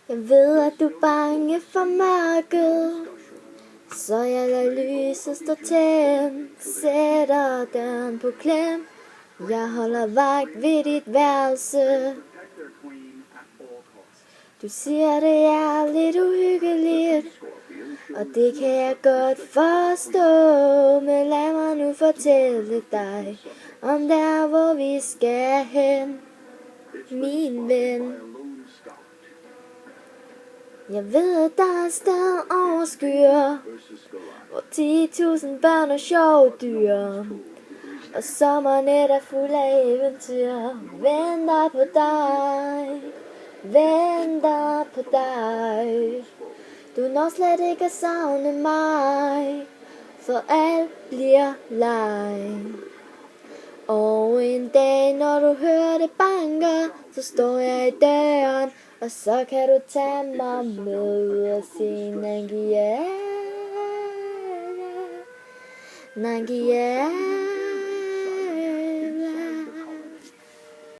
Jeg ved, at du er bange for mørket, så jeg lader lyset stå tændt. Sætter døren på klem. Jeg holder vagt ved dit værelse. Du siger, det er lidt uhyggeligt, og det kan jeg godt forstå. Men lad mig nu fortælle dig om der, hvor vi skal hen, min ven. Jeg ved, at der er sted over skyer, hvor 10.000 børn og sjove dyr, og sommeren er fuld af eventyr. Venter på dig, venter på dig. Du når slet ikke at savne mig, for alt bliver leg. Og en dag, når du hører det banker, så står jeg i døren, og så kan du tage mig med ud og sige Nangia, Nangia.